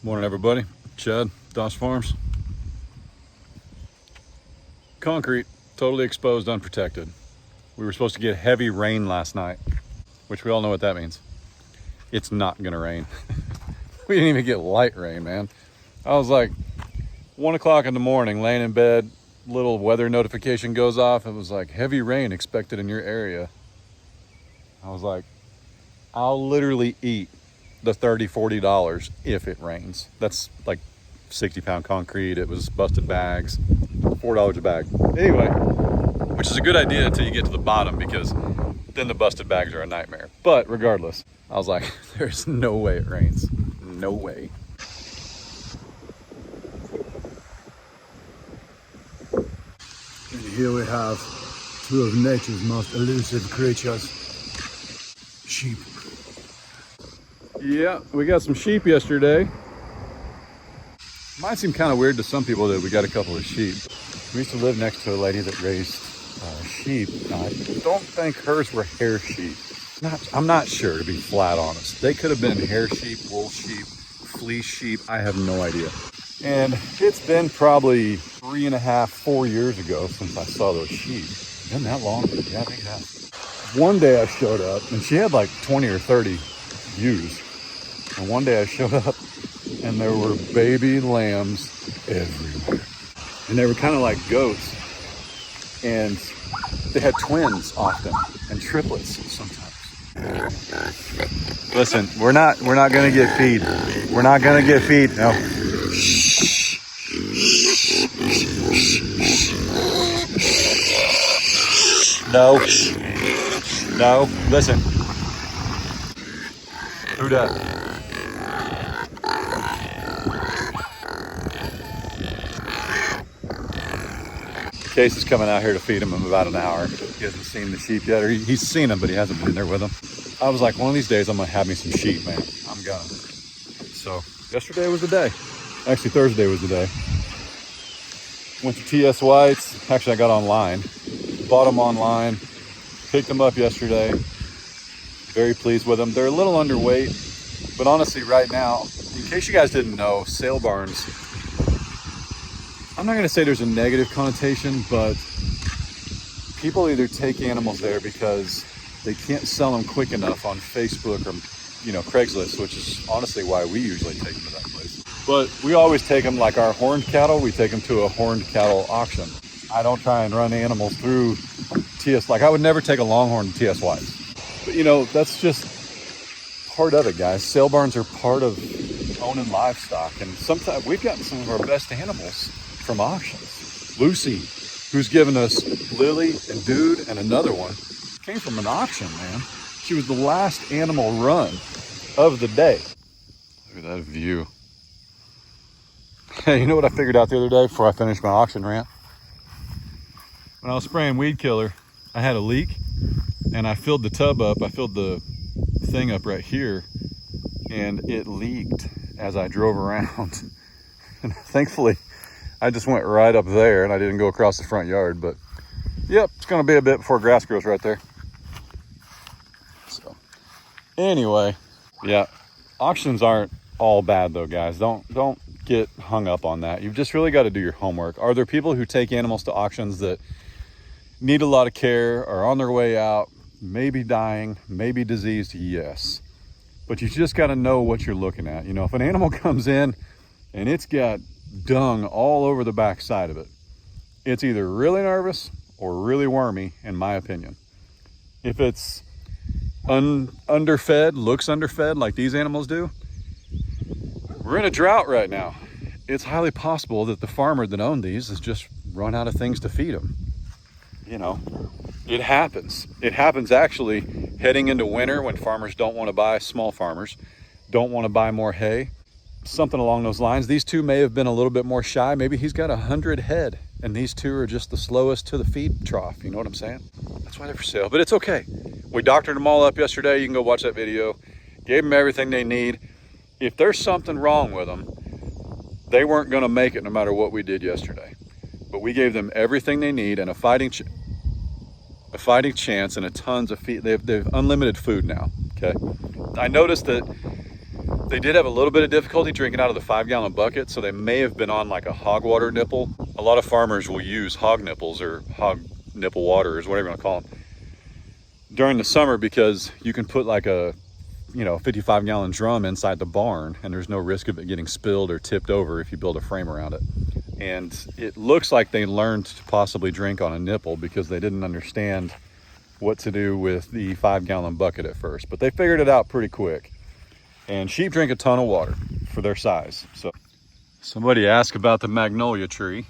Morning, everybody. Chad, Doss Farms. Concrete, totally exposed, unprotected. We were supposed to get heavy rain last night, which we all know what that means. It's not gonna rain. We didn't even get light rain, man. I was like 1 o'clock in the morning, laying in bed, little weather notification goes off. It was like heavy rain expected in your area. I was like, I'll literally eat the $30-$40 if it rains. That's like 60-pound concrete. It was busted bags, $4 a bag. Anyway, which is a good idea until you get to the bottom, because then the busted bags are a nightmare. But regardless, I was like, there's no way it rains. No way. And here we have two of nature's most elusive creatures, sheep. Yeah, we got some sheep yesterday. Might seem kind of weird to some people that we got a couple of sheep. We used to live next to a lady that raised sheep. Now, I don't think hers were hair sheep. I'm not sure, to be flat honest. They could have been hair sheep, wool sheep, fleece sheep. I have no idea. And it's been probably 3.5, 4 years ago since I saw those sheep. Been that long? Yeah, I think it has. One day I showed up and she had like 20 or 30 ewes. And one day I showed up and there were baby lambs everywhere. And they were kind of like goats. And they had twins often and triplets sometimes. Listen, we're not gonna get feed. We're not gonna get feed. No. No. No. Listen. Who does? Case is coming out here to feed him in about an hour. He hasn't seen the sheep yet, or he's seen them, but he hasn't been there with them. I was like, one of these days I'm gonna have me some sheep, man. I'm gonna. So yesterday was the day. Actually, Thursday was the day. Went to TS White's. Actually, I got online. Bought them online. Picked them up yesterday. Very pleased with them. They're a little underweight, but honestly, right now, in case you guys didn't know, sale barns, I'm not gonna say there's a negative connotation, but people either take animals there because they can't sell them quick enough on Facebook or, Craigslist, which is honestly why we usually take them to that place. But we always take them like our horned cattle. We take them to a horned cattle auction. I don't try and run animals through TS. Like I would never take a longhorn to TS White's. But that's just part of it, guys. Sale barns are part of owning livestock. And sometimes we've gotten some of our best animals from auctions. Lucy, who's given us Lily and Dude and another one, came from an auction, man. She was the last animal run of the day. Look at that view. Hey, you know what I figured out the other day before I finished my auction rant? When I was spraying weed killer, I had a leak and I filled the tub up. I filled the thing up right here and it leaked as I drove around. And thankfully, I just went right up there and I didn't go across the front yard, but yep, it's gonna be a bit before grass grows right there. So anyway, yeah, auctions aren't all bad though, guys. Don't get hung up on that. You've just really got to do your homework. Are there people who take animals to auctions that need a lot of care, are on their way out, maybe dying, maybe diseased? Yes. But you just got to know what you're looking at. If an animal comes in and it's got dung all over the back side of it, it's either really nervous or really wormy, in my opinion. If it's underfed, looks underfed like these animals do, we're in a drought right now. It's highly possible that the farmer that owned these has just run out of things to feed them. It happens. It happens actually heading into winter when farmers don't want to buy, small farmers don't want to buy more hay. Something along those lines. These two may have been a little bit more shy. Maybe he's got 100 head and these two are just the slowest to the feed trough. You know what I'm saying? That's why they're for sale, but it's okay. We doctored them all up yesterday. You can go watch that video. Gave them everything they need. If there's something wrong with them, they weren't going to make it no matter what we did yesterday. But we gave them everything they need and a fighting chance and a tons of feed. They've unlimited food now. Okay. I noticed that They did have a little bit of difficulty drinking out of the 5-gallon bucket, so they may have been on like a hog water nipple. A lot of farmers will use hog nipples or hog nipple waters, whatever you want to call them, during the summer, because you can put like a 55-gallon drum inside the barn and there's no risk of it getting spilled or tipped over if you build a frame around it. And it looks like they learned to possibly drink on a nipple because they didn't understand what to do with the 5-gallon bucket at first, but they figured it out pretty quick. And sheep drink a ton of water for their size. So somebody asked about the Magnolia tree.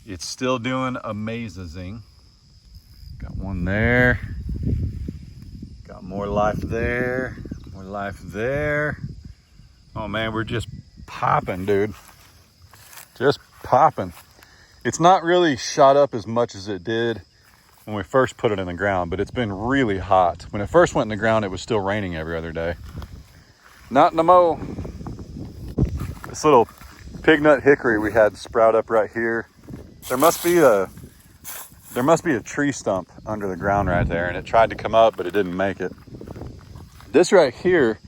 It's still doing amazing. Got one there. Got more life there. More life there. Oh man, we're just popping, dude. Just popping. It's not really shot up as much as it did when we first put it in the ground, but it's been really hot. When it first went in the ground, it was still raining every other day. Not no more. This little pig nut hickory we had sprout up right here. There must be a tree stump under the ground right there, and it tried to come up, but it didn't make it. This right here,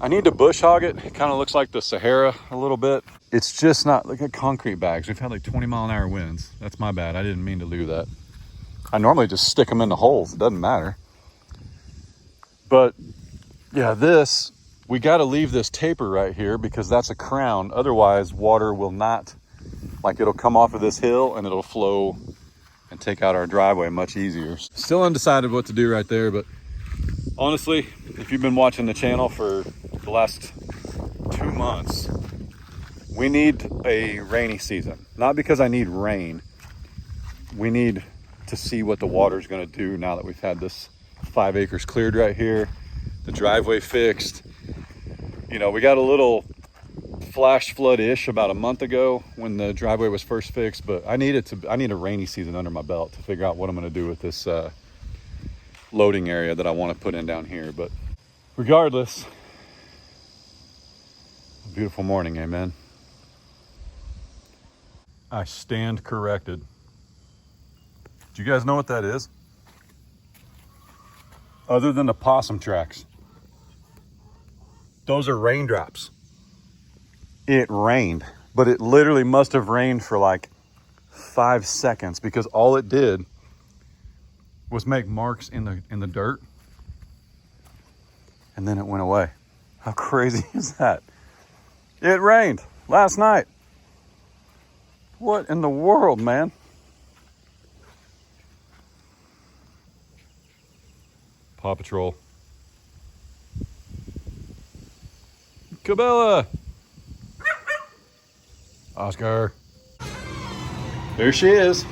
I need to bush hog it. It kind of looks like the Sahara a little bit. It's just not like a concrete bags. We've had like 20-mile-an-hour winds. That's my bad. I didn't mean to do that. I normally just stick them in the holes. It doesn't matter. But yeah, we got to leave this taper right here because that's a crown. Otherwise, water will not, it'll come off of this hill and it'll flow and take out our driveway much easier. Still undecided what to do right there, but honestly, if you've been watching the channel for the last 2 months, we need a rainy season. Not because I need rain. We need to see what the water's gonna do now that we've had this 5 acres cleared right here, the driveway fixed. We got a little flash flood-ish about a month ago when the driveway was first fixed, but I need a rainy season under my belt to figure out what I'm gonna do with this loading area that I want to put in down here. But regardless, beautiful morning, amen. I stand corrected. Do you guys know what that is? Other than the possum tracks, those are raindrops. It rained, but it literally must have rained for like 5 seconds because all it did was make marks in the dirt, and then it went away. How crazy is that? It rained last night. What in the world, man? Paw Patrol. Cabella. Oscar. There she is.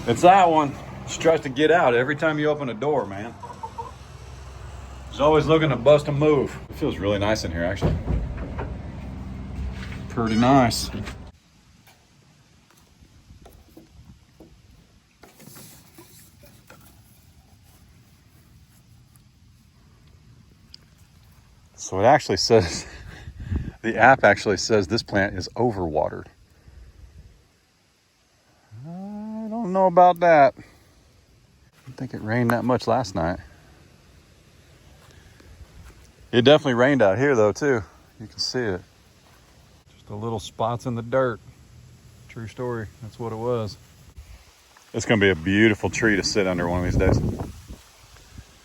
It's that one. She tries to get out every time you open a door, man. She's always looking to bust a move. It feels really nice in here, actually. Pretty nice. So it actually says, the app actually says this plant is overwatered. I don't know about that. I don't think it rained that much last night. It definitely rained out here though too. You can see it. Just the little spots in the dirt. True story, that's what it was. It's gonna be a beautiful tree to sit under one of these days.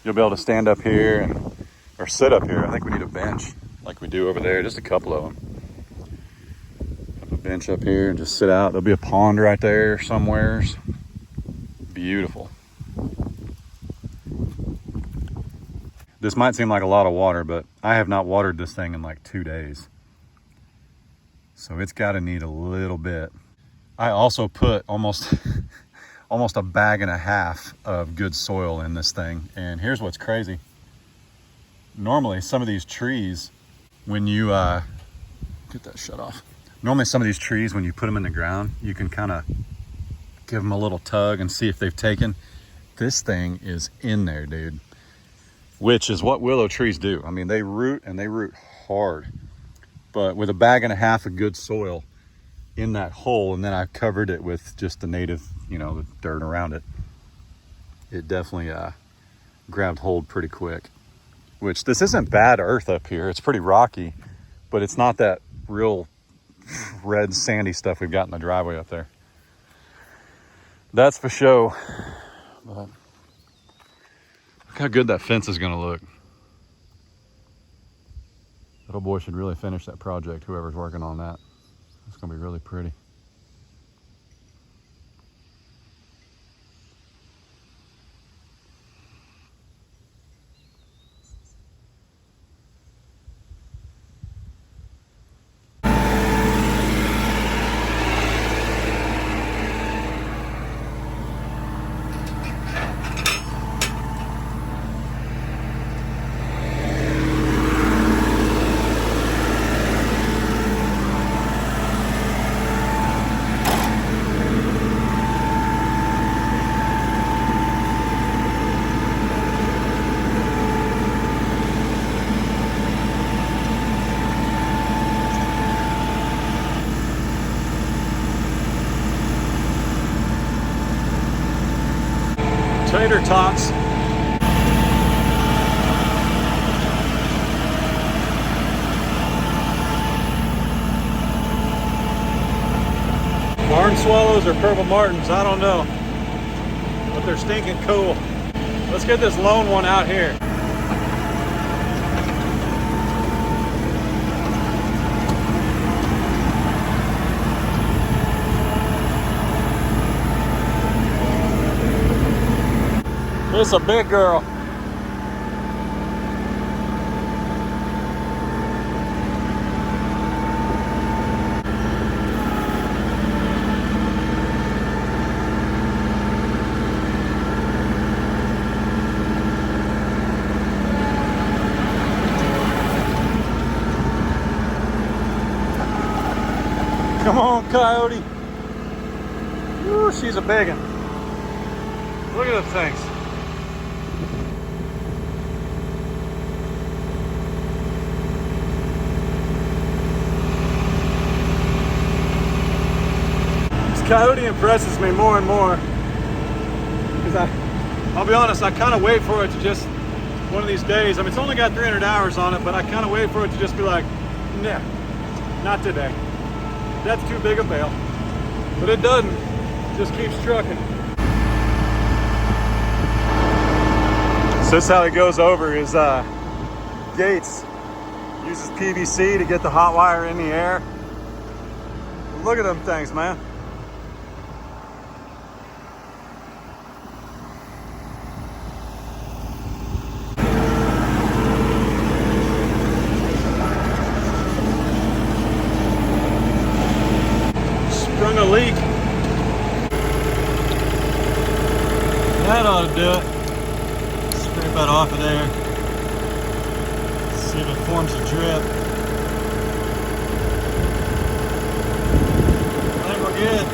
You'll be able to stand up here or sit up here. I think we need a bench like we do over there, just a couple of them. Have a bench up here and just sit out. There'll be a pond right there somewheres. Beautiful. This might seem like a lot of water, but I have not watered this thing in like 2 days. So it's gotta need a little bit. I also put almost a bag and a half of good soil in this thing. And here's what's crazy. Normally some of these trees, when you, get that shut off. Normally some of these trees, when you put them in the ground, you can kind of give them a little tug and see if they've taken. This thing is in there, dude. Which is what willow trees do. I mean, they root and they root hard. But with a bag and a half of good soil in that hole, and then I covered it with just the native, the dirt around it, it definitely grabbed hold pretty quick. which this isn't bad earth up here. It's pretty rocky, but it's not that real red sandy stuff we've got in the driveway up there. That's for sure. But look how good that fence is gonna look. Little boy should really finish that project, whoever's working on that. It's gonna be really pretty. Tater tots. Barn swallows or purple martins, I don't know. But they're stinking cool. Let's get this lone one out here. It's a big girl. Come on, Coyote. Ooh, she's a big one. Look at the things. Coyote impresses me more and more because I'll be honest, I kind of wait for it to just one of these days. I mean, it's only got 300 hours on it, but I kind of wait for it to just be like, nah, not today. That's too big a bail. But it doesn't. It just keeps trucking. So this is how he goes over his gates. Uses PVC to get the hot wire in the air. Look at them things, man. Sprung a leak. That ought to do it. Scrape that off of there. See if it forms a drip. I think we're good.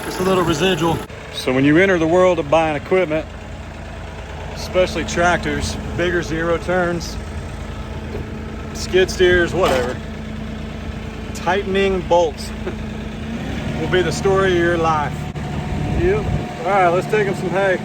Just a little residual. So when you enter the world of buying equipment, especially tractors, bigger zero turns, skid steers, whatever, tightening bolts will be the story of your life. Yep. All right, let's take him some hay.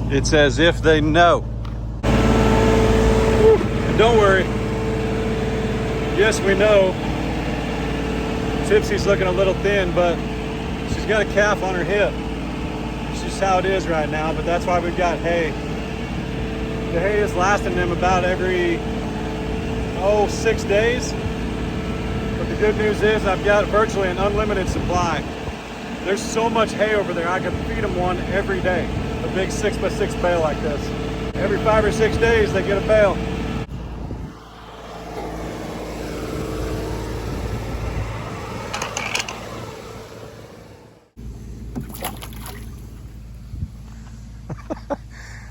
It's as if they know. And don't worry. Yes, we know Tipsy's looking a little thin, but she's got a calf on her hip. It's just how it is right now, but that's why we've got hay. The hay is lasting them about every, 6 days. But the good news is I've got virtually an unlimited supply. There's so much hay over there, I could feed them one every day. A big 6x6 bale like this. Every 5 or 6 days they get a bale.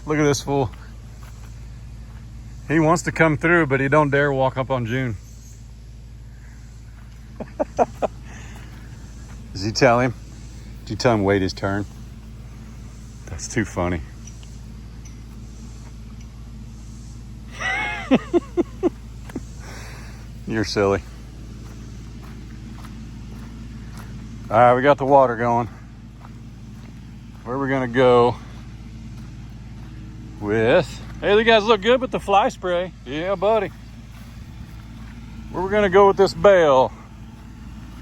Look at this fool. He wants to come through, but he don't dare walk up on June. Does he tell him? Did you tell him wait his turn? That's too funny. You're silly. All right, we got the water going. Where are we gonna go with, hey, you guys look good with the fly spray. Yeah, buddy. Where we're gonna go with this bale.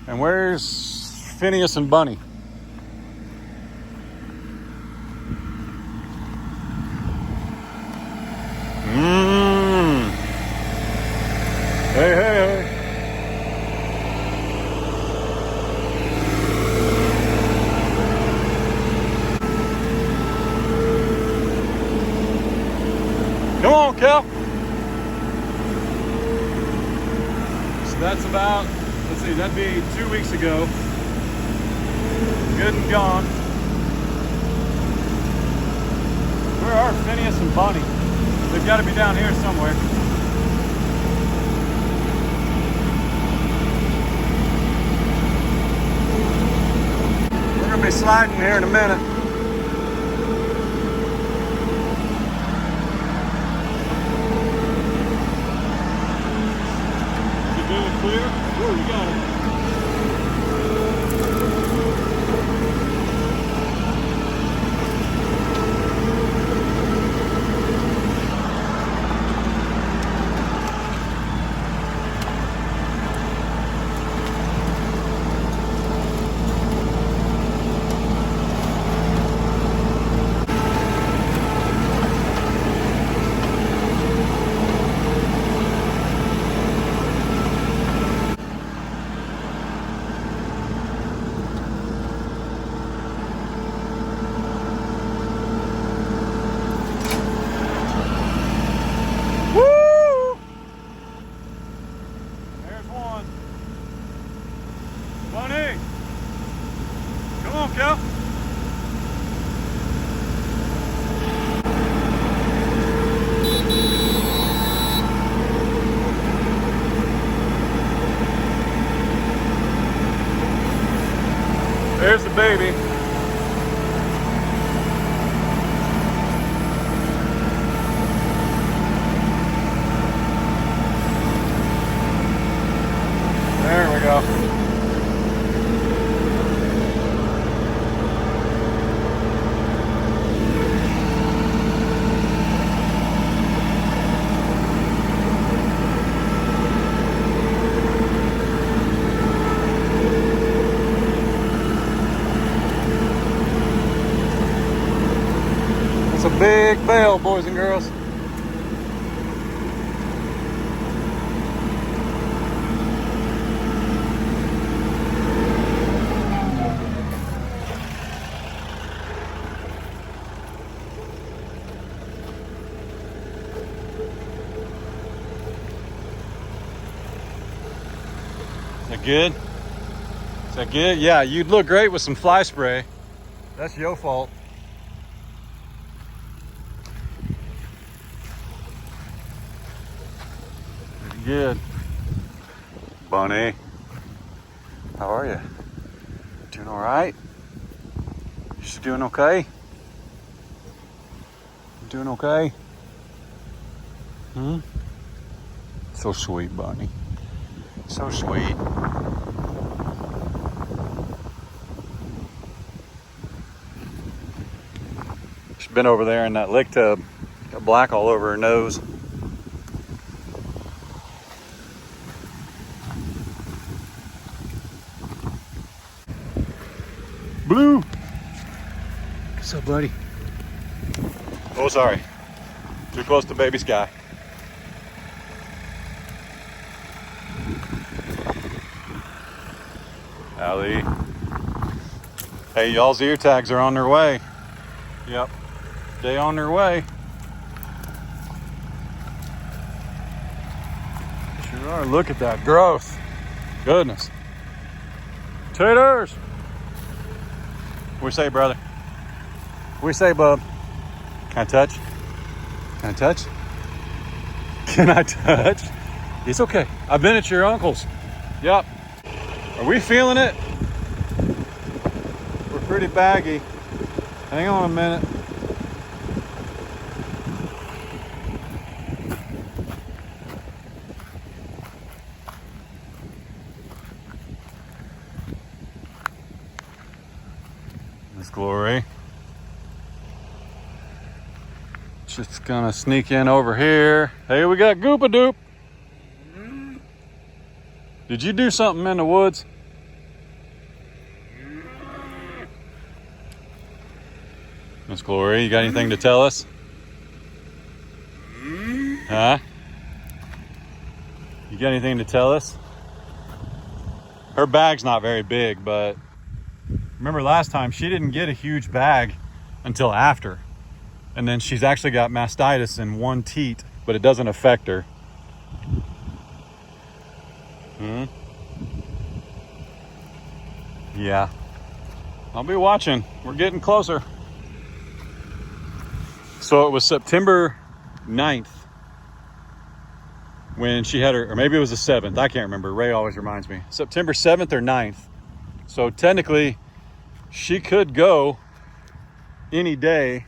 And where's Phineas and Bunny? Hey, hey, hey. Come on, Kel. So that's about, let's see, that'd be 2 weeks ago. Good and gone. Where are Phineas and Bunny? They've got to be down here somewhere. We're going to be sliding here in a minute. Is it good and clear? Ooh, you got it. There's the baby. There we go. It's a big bale, boys and girls. Is that good? Is that good? Yeah, you'd look great with some fly spray. That's your fault. Good. Bunny, how are you? Doing all right? You still doing okay? Doing okay? Hmm? So sweet, Bunny. So sweet. She's been over there in that lick tub. Got black all over her nose. Blue. What's up, buddy? Oh, sorry. Too close to baby sky. Allie. Hey, y'all's ear tags are on their way. Yep. They on their way. Sure are. Look at that growth. Goodness. Taters. What do you say, brother? What do you say, bub? Can I touch? Can I touch? Can I touch? It's okay. I've been at your uncle's. Yep. Are we feeling it? We're pretty baggy. Hang on a minute. Miss Glory. Just gonna sneak in over here. Hey, we got Goop-a-Doop. Did you do something in the woods? Miss Glory, you got anything to tell us? Huh? You got anything to tell us? Her bag's not very big, but remember last time she didn't get a huge bag until after. And then she's actually got mastitis in one teat, but it doesn't affect her. Yeah. I'll be watching. We're getting closer. So it was September 9th when she had her, or maybe it was the 7th. I can't remember. Ray always reminds me. September 7th or 9th. So technically, she could go any day.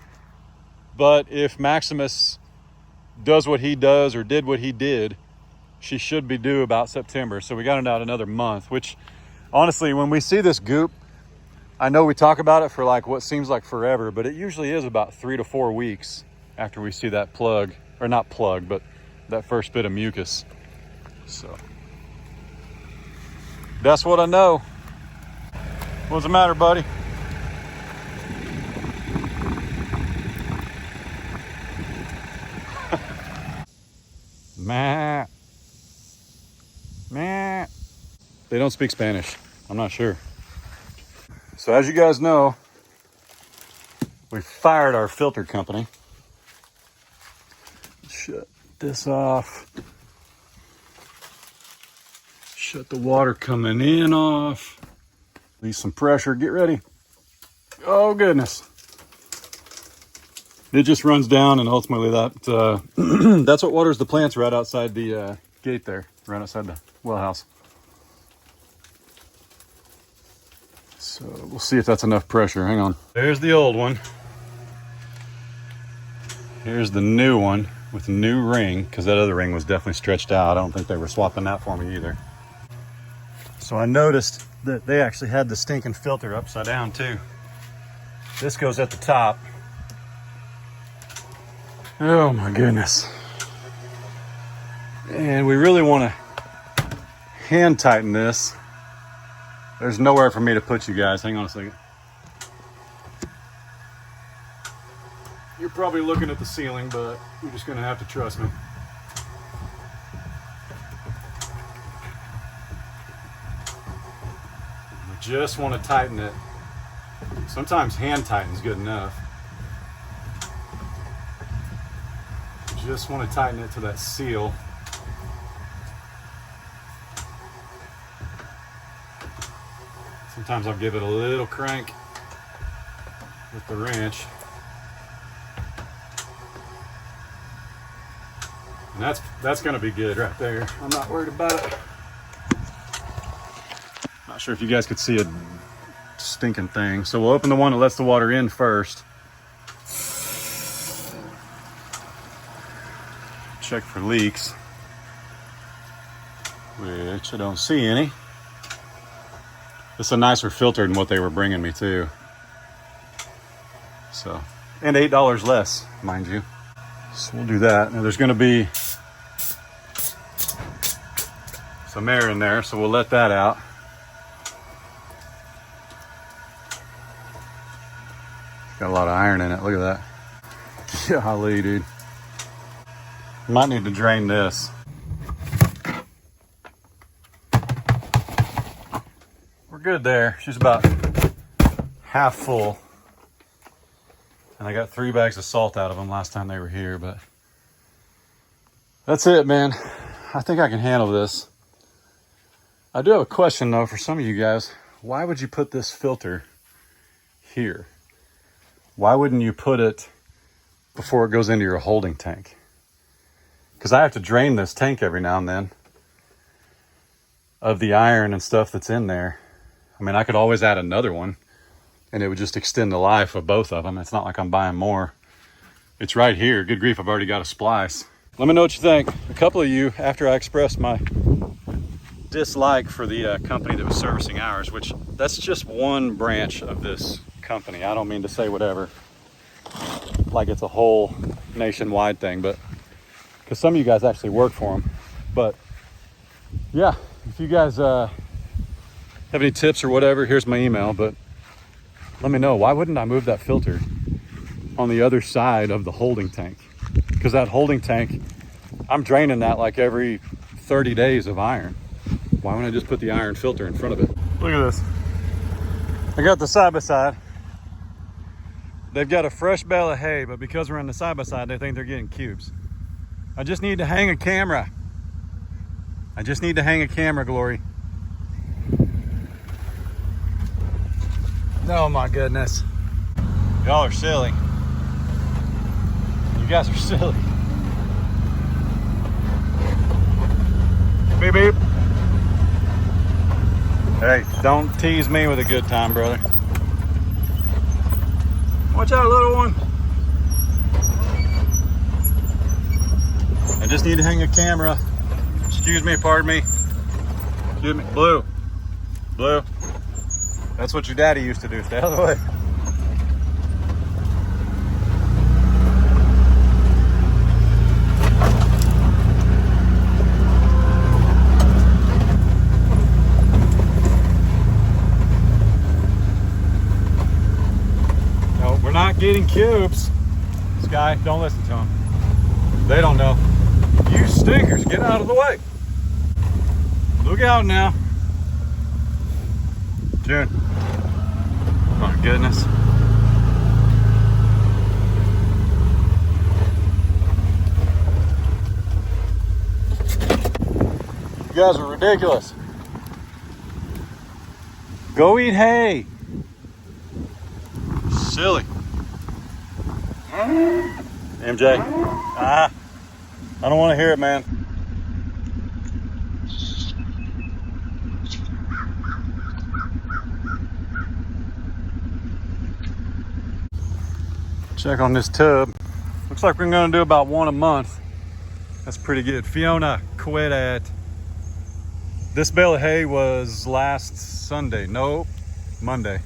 But if Maximus does what he does or did what he did, she should be due about September. So we got it out another month, which honestly, when we see this goop, I know we talk about it for like what seems like forever, but it usually is about 3 to 4 weeks after we see that plug, or not plug, but that first bit of mucus. So that's what I know. What's the matter, buddy? Matt. Matt. They don't speak Spanish. I'm not sure. So as you guys know, we fired our filter company. Shut this off. Shut the water coming in off. Release some pressure. Get ready. Oh goodness. It just runs down, and ultimately that that's what waters the plants right outside the gate there, right outside the well house. So we'll see if that's enough pressure. Hang on. There's the old one. Here's the new one with a new ring, because that other ring was definitely stretched out. I don't think they were swapping that for me either. So I noticed that they actually had the stinking filter upside down too. This goes at the top. Oh my goodness. And we really want to hand tighten this. There's nowhere for me to put you guys. Hang on a second. You're probably looking at the ceiling, but you're just going to have to trust me. We just want to tighten it. Sometimes hand tighten's good enough. Just want to tighten it to that seal. Sometimes I'll give it a little crank with the wrench. And that's going to be good right there. I'm not worried about it. Not sure if you guys could see a stinking thing. So we'll open the one that lets the water in first. Check for leaks, which I don't see any. It's a nicer filter than what they were bringing me too. So, and $8 less, mind you. So we'll do that. Now there's going to be some air in there, so we'll let that out. Got a lot of iron in it. Look at that. Golly, dude. Might need to drain this. We're good there. She's about half full. And I got 3 bags of salt out of them last time they were here, but that's it, man. I think I can handle this. I do have a question though for some of you guys. Why would you put this filter here? Why wouldn't you put it before it goes into your holding tank. Because I have to drain this tank every now and then of the iron and stuff that's in there. I mean, I could always add another one and it would just extend the life of both of them. It's not like I'm buying more. It's right here. Good grief, I've already got a splice. Let me know what you think. A couple of you, after I expressed my dislike for the company that was servicing ours, which that's just one branch of this company. I don't mean to say whatever, like it's a whole nationwide thing, but because some of you guys actually work for them. But yeah, if you guys have any tips or whatever, here's my email, but let me know. Why wouldn't I move that filter on the other side of the holding tank? Because that holding tank, I'm draining that like every 30 days of iron. Why wouldn't I just put the iron filter in front of it? Look at this. I got the side-by-side. They've got a fresh bale of hay, but because we're on the side-by-side, they think they're getting cubes. I just need to hang a camera. I just need to hang a camera, Glory. Oh my goodness. Y'all are silly. You guys are silly. Beep, beep. Hey, don't tease me with a good time, brother. Watch out, little one. I just need to hang a camera. Excuse me, pardon me. Excuse me. Blue. Blue. That's what your daddy used to do. Stay out of the way. No, we're not getting cubes. This guy, don't listen to him. They don't know. You stinkers, get out of the way. Look out now. June. Oh my goodness. You guys are ridiculous. Go eat hay. Silly. MJ. I don't want to hear it, man. Check on this tub. Looks like we're gonna do about one a month. That's pretty good. Fiona, Coyote. This bale of hay was last Sunday. Nope, Monday.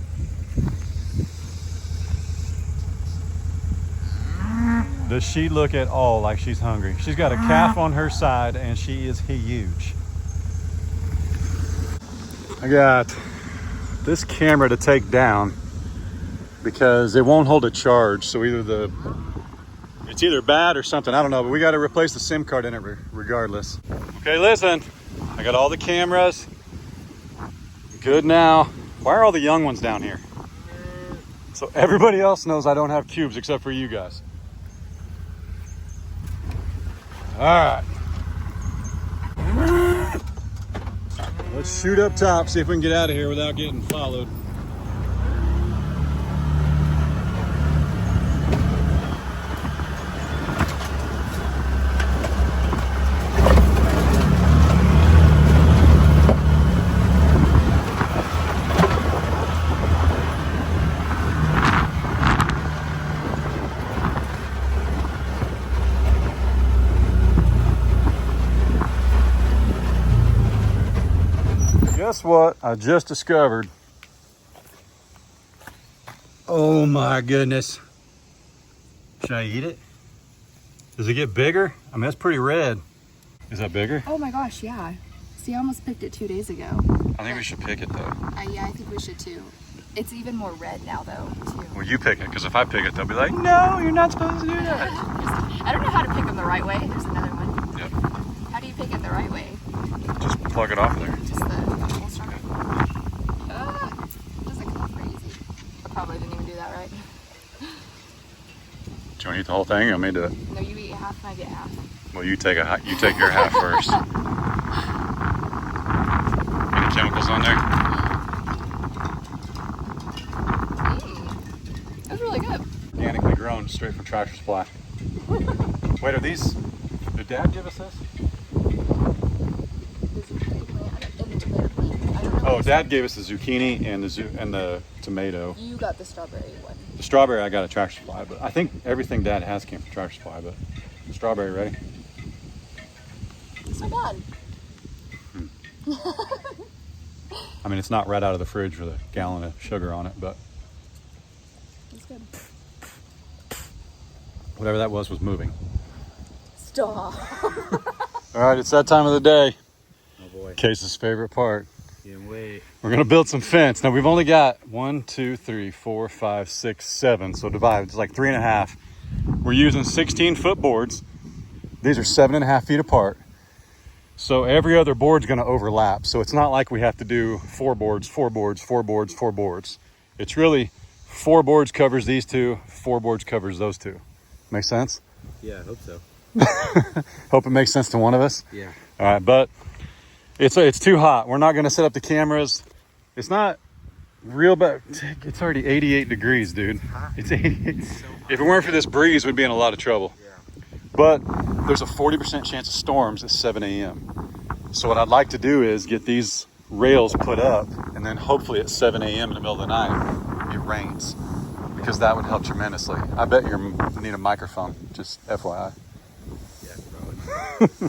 Does she look at all like she's hungry? She's got a calf on her side and she is huge. I got this camera to take down because it won't hold a charge. So it's either bad or something, I don't know, but we got to replace the SIM card in it regardless. Okay, listen, I got all the cameras. Good now. Why are all the young ones down here? So everybody else knows I don't have cubes except for you guys. All right. Let's shoot up top, see if we can get out of here without getting followed. Guess what I just discovered? Oh my goodness. Should I eat it? Does it get bigger? I mean, it's pretty red. Is that bigger? Oh my gosh, yeah. See, I almost picked it 2 days ago. I think we should pick it though. Yeah, I think we should too. It's even more red now though, too. Well, you pick it, because if I pick it, they'll be like, no, you're not supposed to do that. I don't know how to pick them the right way. There's another one. Yep. How do you pick it the right way? Just plug it off there. Just the whole starter. It doesn't come crazy. I probably didn't even do that right. Do you want to eat the whole thing? You want me to do it? No, you eat half and I get half. Well, you take your half first. Any chemicals on there? That's really good. Organically grown straight from Tractor Supply. Wait, are these? Did Dad give us this? Oh, Dad gave us the zucchini and the tomato. You got the strawberry one. The strawberry I got at Tractor Supply, but I think everything Dad has came from Tractor Supply. But the strawberry ready? It's not bad. I mean, it's not right out of the fridge with a gallon of sugar on it, but It's good. whatever that was moving. Stop. All right, it's that time of the day. Oh boy. Case's favorite part. Can't wait. We're gonna build some fence. Now we've only got 1, 2, 3, 4, 5, 6, 7. So divide, it's like 3.5. We're using 16-foot boards. These are 7.5 feet apart. So every other board's gonna overlap. So it's not like we have to do 4 boards, 4 boards, 4 boards, 4 boards. It's really 4 boards covers these 2, 4 boards covers those 2. Make sense? Yeah, I hope so. Hope it makes sense to one of us. Yeah. All right, but it's too hot. We're not gonna set up the cameras. It's not real bad. It's already 88 degrees, dude. It's 88. If it weren't for this breeze, we'd be in a lot of trouble. Yeah. But there's a 40% chance of storms at 7 a.m. So what I'd like to do is get these rails put up, and then hopefully at 7 a.m. in the middle of the night, it rains, because that would help tremendously. I bet you need a microphone, just FYI. Yeah, probably.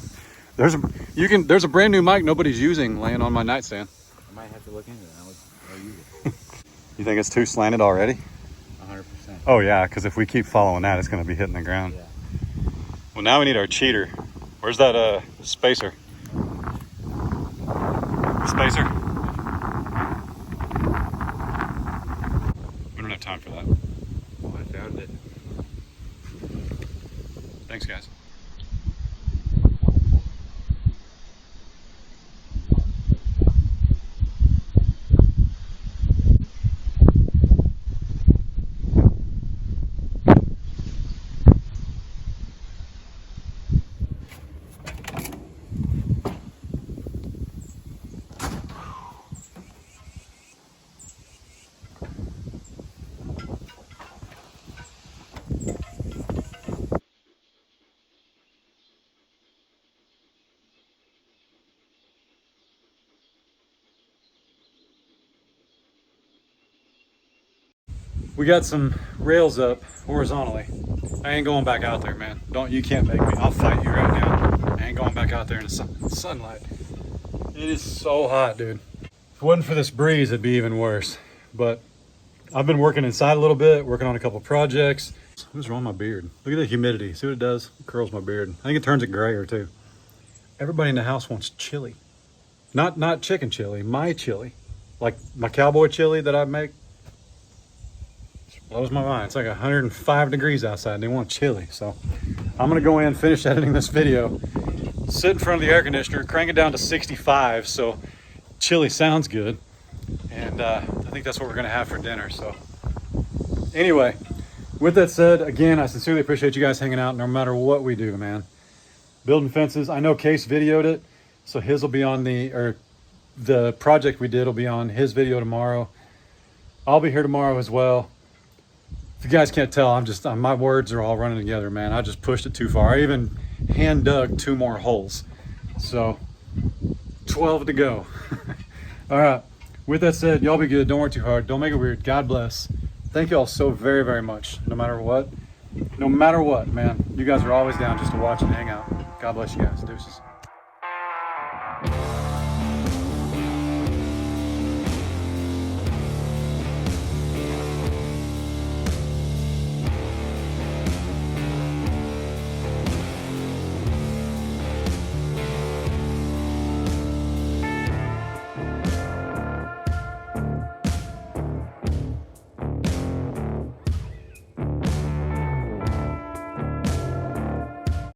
There's a brand new mic nobody's using laying on my nightstand. I might have to look into that. I'll use it. You think it's too slanted already? 100%. Oh yeah, because if we keep following that, it's going to be hitting the ground. Yeah. Well, now we need our cheater. Where's that spacer? Spacer? We don't have time for that. Oh, I found it. Thanks, guys. We got some rails up horizontally. I ain't going back out there, man. You can't make me. I'll fight you right now. I ain't going back out there in the sunlight. It is so hot, dude. If it wasn't for this breeze, it'd be even worse. But I've been working inside a little bit, working on a couple projects. What's wrong with my beard? Look at the humidity. See what it does? It curls my beard. I think it turns it grayer too. Everybody in the house wants chili. Not chicken chili, my chili. Like my cowboy chili that I make. Blows my mind. It's like 105 degrees outside and they want chili. So I'm gonna go in, finish editing this video, sit in front of the air conditioner, crank it down to 65 so chili sounds good. And I think that's what we're gonna have for dinner. So anyway, with that said, again, I sincerely appreciate you guys hanging out no matter what we do, man. Building fences. I know Case videoed it, so his will be on the project we did will be on his video tomorrow. I'll be here tomorrow as well. If you guys can't tell, my words are all running together, man. I just pushed it too far. I even hand dug 2 more holes. So 12 to go. All right. With that said, y'all be good. Don't work too hard. Don't make it weird. God bless. Thank y'all so very, very much. No matter what, man. You guys are always down just to watch and hang out. God bless you guys. Deuces.